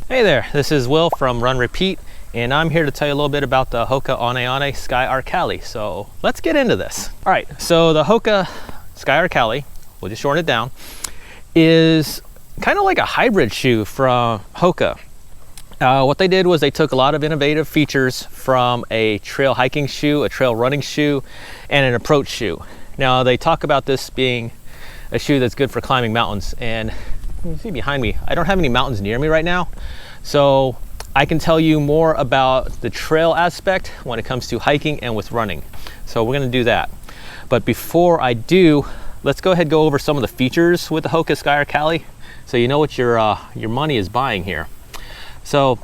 Hey there, this is Will from Run Repeat, and I'm here to tell you a little bit about the Hoka Sky Arkali. So let's get into this. All right, so the Hoka Sky Arkali, we'll just shorten it down, is kind of like a hybrid shoe from Hoka. What they did was they took a lot of innovative features from a trail hiking shoe, a trail running shoe, and an approach shoe. Now they talk about this being a shoe that's good for climbing mountains, and you can see behind me, I don't have any mountains near me right now, so I can tell you more about the trail aspect when it comes to hiking and with running. So we're gonna do that. But before I do, let's go ahead and go over some of the features with the Hoka Sky Arkali so you know what your money is buying here. So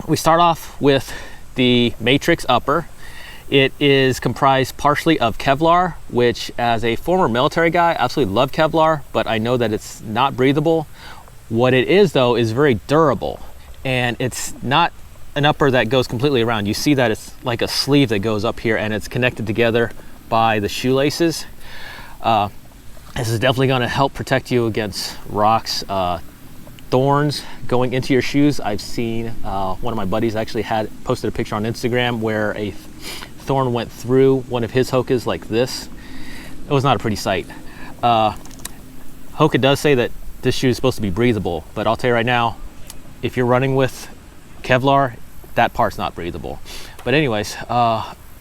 we start off with the Matryx upper. It is comprised partially of Kevlar, which as a former military guy, I absolutely love Kevlar, but I know that it's not breathable. What it is though is very durable, and it's not an upper that goes completely around. You see that it's like a sleeve that goes up here and it's connected together by the shoelaces. This is definitely gonna help protect you against rocks, thorns going into your shoes. I've seen one of my buddies actually posted a picture on Instagram where a thorn went through one of his Hokas like this. It was not a pretty sight. Hoka does say that this shoe is supposed to be breathable, but I'll tell you right now, if you're running with Kevlar, that part's not breathable. But anyways,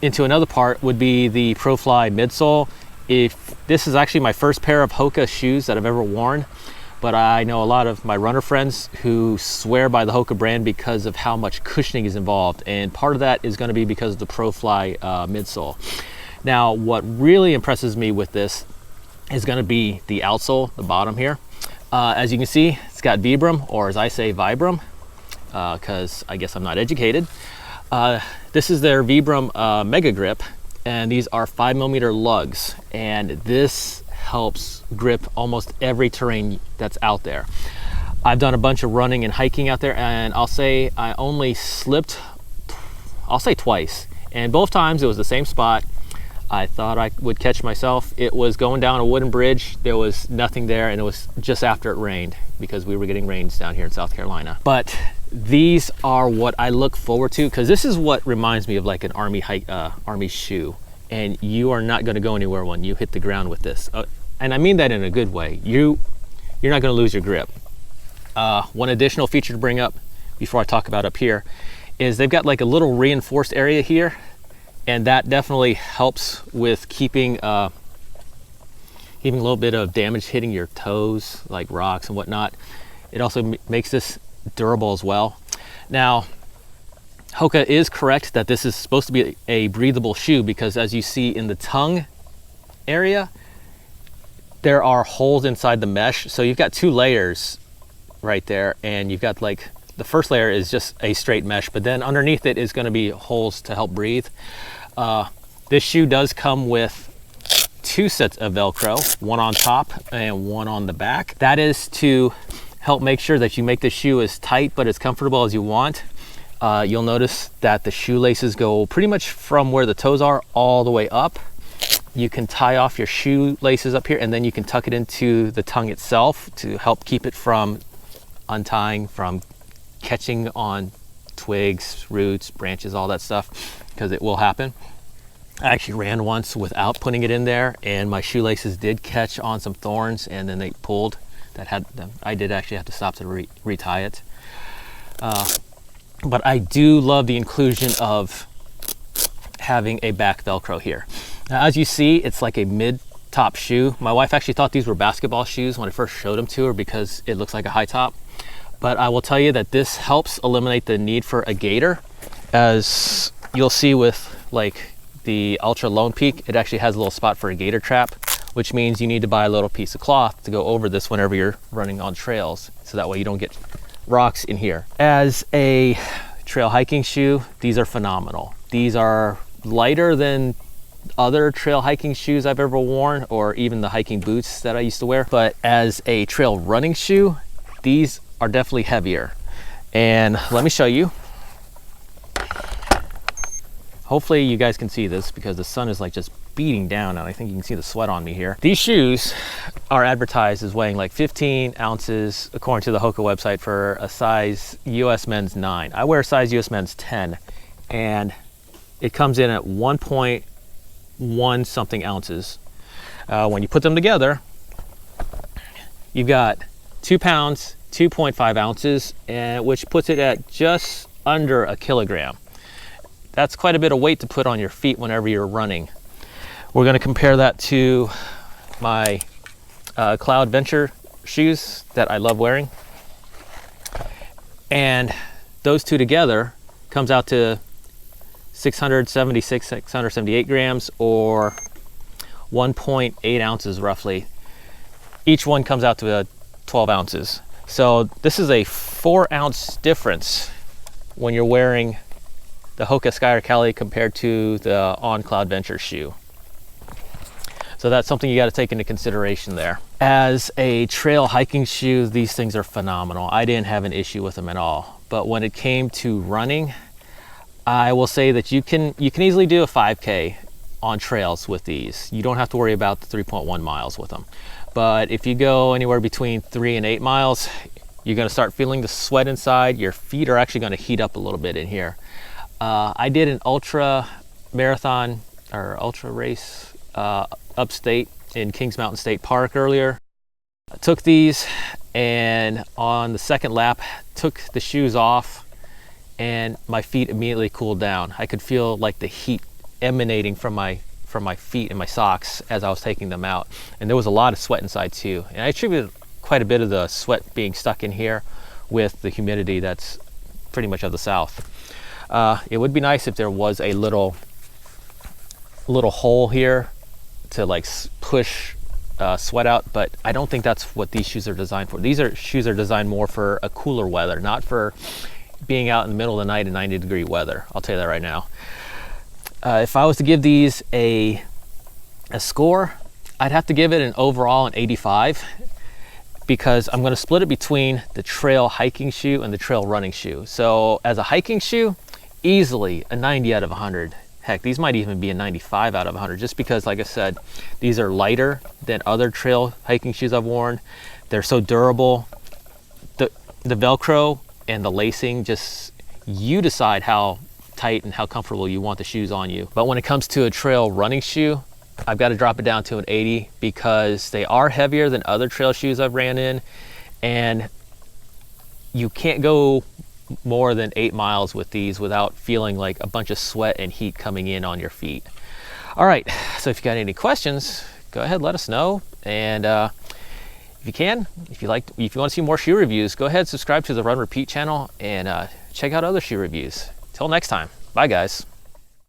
into another part would be the Profly midsole. This is actually my first pair of Hoka shoes that I've ever worn, but I know a lot of my runner friends who swear by the Hoka brand because of how much cushioning is involved, and part of that is going to be because of the Profly midsole. Now, what really impresses me with this is going to be the outsole, the bottom here. As you can see, it's got Vibram, or as I say, Vibram, because I guess I'm not educated. This is their Vibram Mega Grip, and these are 5mm lugs, and this helps grip almost every terrain that's out there. I've done a bunch of running and hiking out there, and I'll say I only slipped, I'll say twice, and both times it was the same spot. I thought I would catch myself. It was going down a wooden bridge. There was nothing there, and it was just after it rained because we were getting rains down here in South Carolina. But these are what I look forward to, because this is what reminds me of like an army shoe, and you are not going to go anywhere when you hit the ground with this. And I mean that in a good way. You're not going to lose your grip. One additional feature to bring up before I talk about up here is they've got like a little reinforced area here, and that definitely helps with keeping a little bit of damage hitting your toes, like rocks and whatnot. It also makes this durable as well. Now, Hoka is correct that this is supposed to be a breathable shoe, because as you see in the tongue area, there are holes inside the mesh. So you've got two layers right there, and you've got like, the first layer is just a straight mesh, but then underneath it is going to be holes to help breathe. This shoe does come with two sets of Velcro, one on top and one on the back. That is to help make sure that you make the shoe as tight but as comfortable as you want. You'll notice that the shoelaces go pretty much from where the toes are all the way up. You can tie off your shoelaces up here, and then you can tuck it into the tongue itself to help keep it from untying, from catching on twigs, roots, branches, all that stuff, because it will happen. I actually ran once without putting it in there, and my shoelaces did catch on some thorns, and then they pulled. I did actually have to stop to retie it. But I do love the inclusion of having a back Velcro here. Now, as you see, it's like a mid-top shoe. My wife actually thought these were basketball shoes when I first showed them to her because it looks like a high top. But I will tell you that this helps eliminate the need for a gaiter. As you'll see with like the Ultra Lone Peak, it actually has a little spot for a gaiter trap, which means you need to buy a little piece of cloth to go over this whenever you're running on trails, so that way you don't get rocks in here. As a trail hiking shoe, these are phenomenal. These are lighter than other trail hiking shoes I've ever worn, or even the hiking boots that I used to wear. But as a trail running shoe, these are definitely heavier. And let me show you. Hopefully you guys can see this because the sun is like just beating down, and I think you can see the sweat on me here. These shoes are advertised as weighing like 15 ounces according to the Hoka website for a size US men's 9. I wear a size US men's 10, and it comes in at 1.1 something ounces. When you put them together, you've got 2 pounds, 2.5 ounces, and which puts it at just under a kilogram. That's quite a bit of weight to put on your feet whenever you're running. We're going to compare that to my Cloud Venture shoes that I love wearing. And those two together comes out to 676, 678 grams, or 1.8 ounces roughly. Each one comes out to 12 ounces. So this is a 4 ounce difference when you're wearing the Hoka Sky Arkali compared to the On Cloud Venture shoe. So that's something you got to take into consideration there. As a trail hiking shoe, these things are phenomenal. I didn't have an issue with them at all. But when it came to running, I will say that you can easily do a 5K on trails with these. You don't have to worry about the 3.1 miles with them. But if you go anywhere between 3 and 8 miles, you're going to start feeling the sweat inside. Your feet are actually going to heat up a little bit in here. I did an ultra marathon or ultra race upstate in Kings Mountain State Park earlier. I took these, and on the second lap, took the shoes off, and my feet immediately cooled down. I could feel like the heat emanating from my feet and my socks as I was taking them out. And there was a lot of sweat inside too. And I attributed quite a bit of the sweat being stuck in here with the humidity that's pretty much of the south. It would be nice if there was a little hole here to like push sweat out, but I don't think that's what these shoes are designed for. These shoes are designed more for a cooler weather, not for being out in the middle of the night in 90-degree weather. I'll tell you that right now. If I was to give these a score, I'd have to give it an overall an 85, because I'm going to split it between the trail hiking shoe and the trail running shoe. So as a hiking shoe, easily a 90 out of 100. Heck, these might even be a 95 out of 100, just because, like I said, these are lighter than other trail hiking shoes I've worn. They're so durable. The Velcro and the lacing, just, you decide how tight and how comfortable you want the shoes on you. But when it comes to a trail running shoe, I've got to drop it down to an 80, because they are heavier than other trail shoes I've ran in, and you can't go more than 8 miles with these without feeling like a bunch of sweat and heat coming in on your feet. All right, so if you got any questions, go ahead, let us know. And if you want to see more shoe reviews, go ahead, subscribe to the Run Repeat channel, and check out other shoe reviews. Till next time, bye guys.